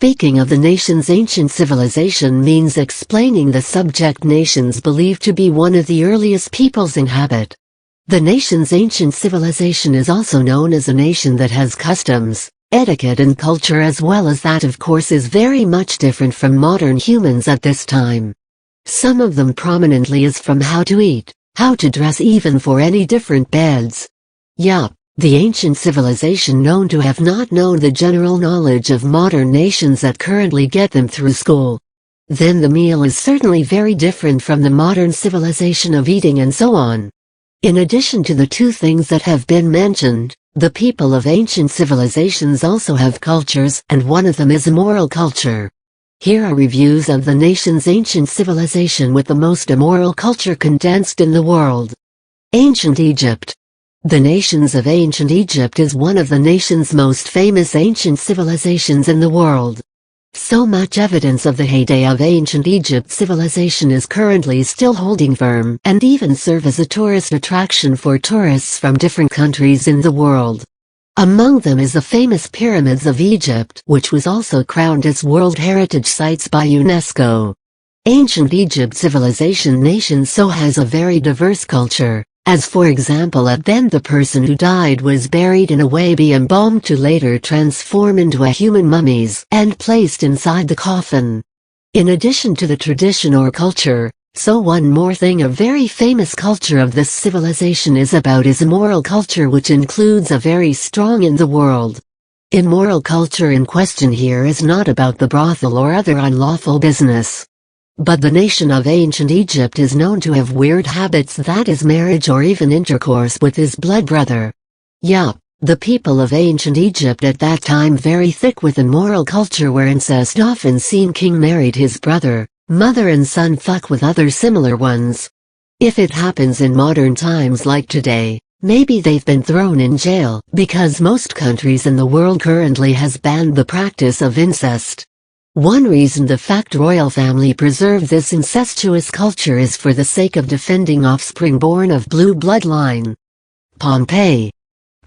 Speaking of the nation's ancient civilization means explaining the subject nations believed to be one of the earliest peoples inhabit. The nation's ancient civilization is also known as a nation that has customs, etiquette and culture, as well as that of course is very much different from modern humans at this time. Some of them prominently is from how to eat, how to dress, even for any different beds. Yup. The ancient civilization known to have not known the general knowledge of modern nations that currently get them through school. Then the meal is certainly very different from the modern civilization of eating and so on. In addition to the two things that have been mentioned, the people of ancient civilizations also have cultures, and one of them is immoral culture. Here are reviews of the nation's ancient civilization with the most immoral culture condensed in the world. Ancient Egypt. The nations of ancient Egypt is one of the nation's most famous ancient civilizations in the world. So much evidence of the heyday of ancient Egypt civilization is currently still holding firm and even serve as a tourist attraction for tourists from different countries in the world. Among them is the famous Pyramids of Egypt, which was also crowned as World Heritage Sites by UNESCO. Ancient Egypt civilization nation so has a very diverse culture. As for example, at then the person who died was buried in a way be embalmed to later transform into a human mummies and placed inside the coffin. In addition to the tradition or culture, so one more thing a very famous culture of this civilization is about is immoral culture, which includes a very strong in the world. Immoral culture in question here is not about the brothel or other unlawful business. But the nation of ancient Egypt is known to have weird habits, that is marriage or even intercourse with his blood brother. Yup, the people of ancient Egypt at that time very thick with immoral culture where incest often seen. King married his brother, mother and son fuck with other similar ones. If it happens in modern times like today, maybe they've been thrown in jail, because most countries in the world currently has banned the practice of incest. One reason the fact royal family preserve this incestuous culture is for the sake of defending offspring born of blue bloodline. Pompeii.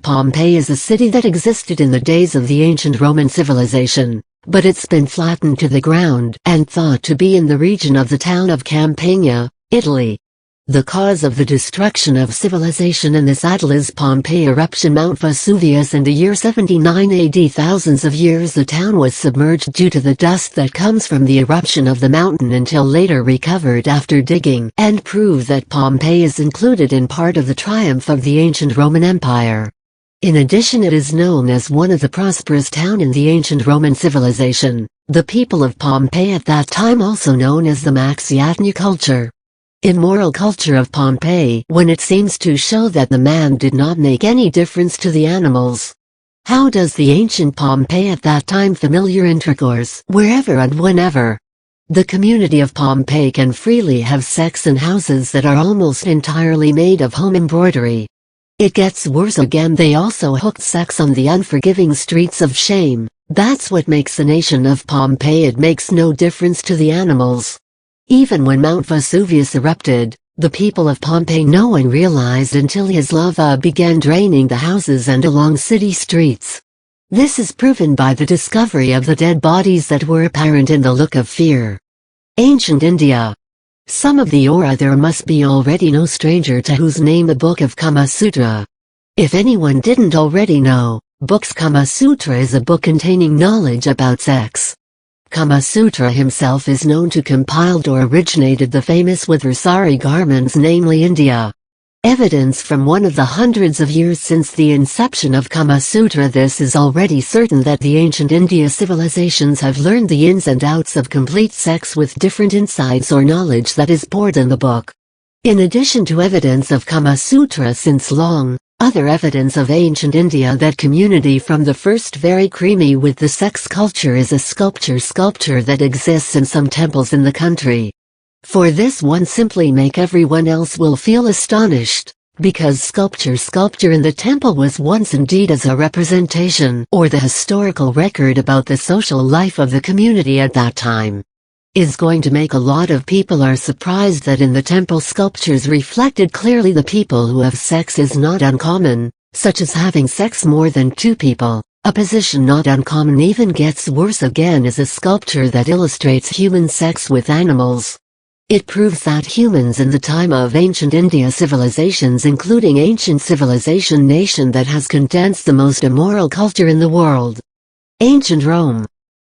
Pompeii is a city that existed in the days of the ancient Roman civilization, but it's been flattened to the ground and thought to be in the region of the town of Campania, Italy. The cause of the destruction of civilization in this atoll is Pompeii eruption Mount Vesuvius in the year 79 AD. Thousands of years the town was submerged due to the dust that comes from the eruption of the mountain until later recovered after digging and prove that Pompeii is included in part of the triumph of the ancient Roman Empire. In addition, it is known as one of the prosperous town in the ancient Roman civilization. The people of Pompeii at that time also known as the Maxiatni culture. Immoral culture of Pompeii when it seems to show that the man did not make any difference to the animals. How does the ancient Pompeii at that time familiar intercourse wherever and whenever? The community of Pompeii can freely have sex in houses that are almost entirely made of home embroidery. It gets worse again, they also hooked sex on the unforgiving streets of shame. That's what makes the nation of Pompeii. It makes no difference to the animals. Even when Mount Vesuvius erupted, the people of Pompeii no one realized until his lava began draining the houses and along city streets. This is proven by the discovery of the dead bodies that were apparent in the look of fear. Ancient India. Some of the aura there must be already no stranger to whose name the Book of Kama Sutra. If anyone didn't already know, Book's Kama Sutra is a book containing knowledge about sex. Kama Sutra himself is known to compiled or originated the famous with sari garments, namely India. Evidence from one of the hundreds of years since the inception of Kama Sutra. This is already certain that the ancient India civilizations have learned the ins and outs of complete sex with different insights or knowledge that is poured in the book. In addition to evidence of Kama Sutra since long, other evidence of ancient India that community from the first very creamy with the sex culture is a sculpture that exists in some temples in the country. For this one simply make everyone else will feel astonished, because sculpture in the temple was once indeed as a representation or the historical record about the social life of the community at that time. Is going to make a lot of people are surprised that in the temple sculptures reflected clearly the people who have sex is not uncommon, such as having sex more than two people, A position not uncommon even gets worse again is a sculpture that illustrates human sex with animals. It proves that humans in the time of ancient India civilizations, including ancient civilization nation that has condensed the most immoral culture in the world. Ancient Rome.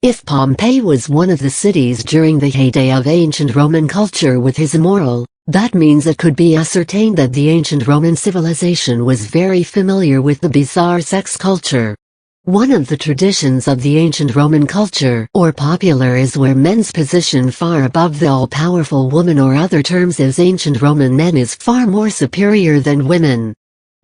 If Pompeii was one of the cities during the heyday of ancient Roman culture with his immoral, that means it could be ascertained that the ancient Roman civilization was very familiar with the bizarre sex culture. One of the traditions of the ancient Roman culture, or popular, is where men's position far above the all-powerful woman, or other terms as ancient Roman men, is far more superior than women.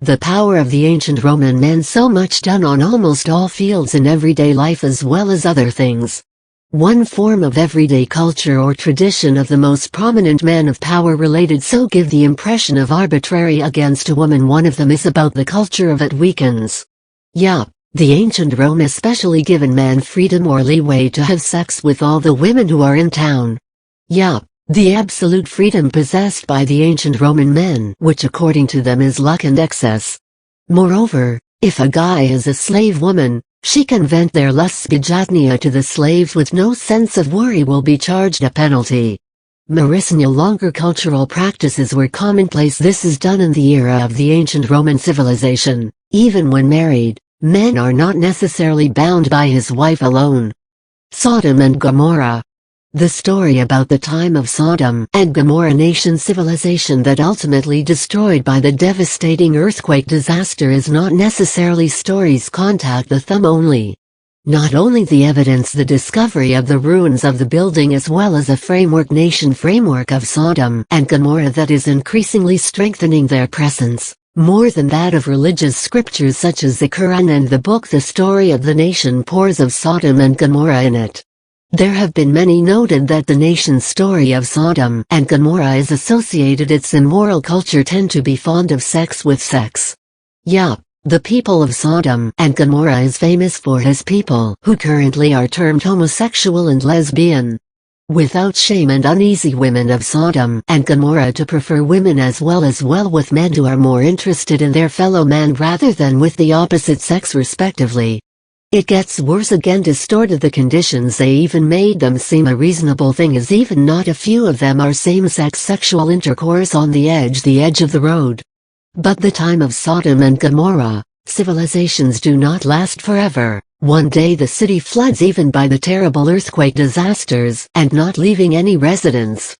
The power of the ancient Roman men so much done on almost all fields in everyday life as well as other things. One form of everyday culture or tradition of the most prominent men of power related so give the impression of arbitrary against a woman. One of them is about the culture of it weakens. Yup. The ancient Rome especially given men freedom or leeway to have sex with all the women who are in town. Yup, the absolute freedom possessed by the ancient Roman men, which according to them is luck and excess. Moreover, if a guy is a slave woman, she can vent their lusts bejatnia to the slaves with no sense of worry will be charged a penalty. No longer cultural practices were commonplace. This is done in the era of the ancient Roman civilization, even when married. Men are not necessarily bound by his wife alone. Sodom and Gomorrah. The story about the time of Sodom and Gomorrah nation civilization that ultimately destroyed by the devastating earthquake disaster is not necessarily stories contact the thumb only. Not only the evidence, the discovery of the ruins of the building, as well as a nation framework of Sodom and Gomorrah that is increasingly strengthening their presence. More than that of religious scriptures such as the Quran and the book The Story of the Nation pours of Sodom and Gomorrah in it. There have been many noted that the nation's story of Sodom and Gomorrah is associated its immoral culture tend to be fond of sex with sex. Yup, the people of Sodom and Gomorrah is famous for his people who currently are termed homosexual and lesbian. Without shame and uneasy women of Sodom and Gomorrah to prefer women as well with men who are more interested in their fellow man rather than with the opposite sex respectively. It gets worse again, distorted the conditions, they even made them seem a reasonable thing, as even not a few of them are same-sex sexual intercourse on the edge of the road. But the time of Sodom and Gomorrah, civilizations do not last forever. One day the city floods even by the terrible earthquake disasters and not leaving any residents.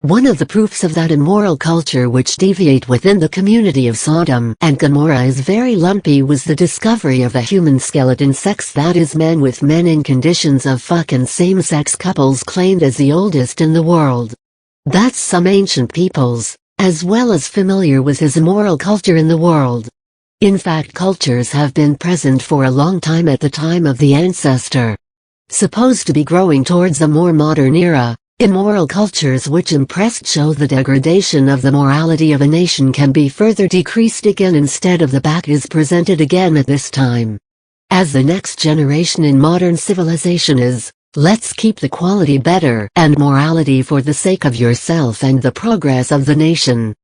One of the proofs of that immoral culture which deviate within the community of Sodom and Gomorrah is very lumpy was the discovery of a human skeleton sex, that is men with men in conditions of fuck, and same-sex couples claimed as the oldest in the world. That's some ancient peoples, as well as familiar with his immoral culture in the world. In fact, cultures have been present for a long time at the time of the ancestor. Supposed to be growing towards a more modern era, immoral cultures which impressed show the degradation of the morality of a nation can be further decreased again instead of the back is presented again at this time. As the next generation in modern civilization is, let's keep the quality better and morality for the sake of yourself and the progress of the nation.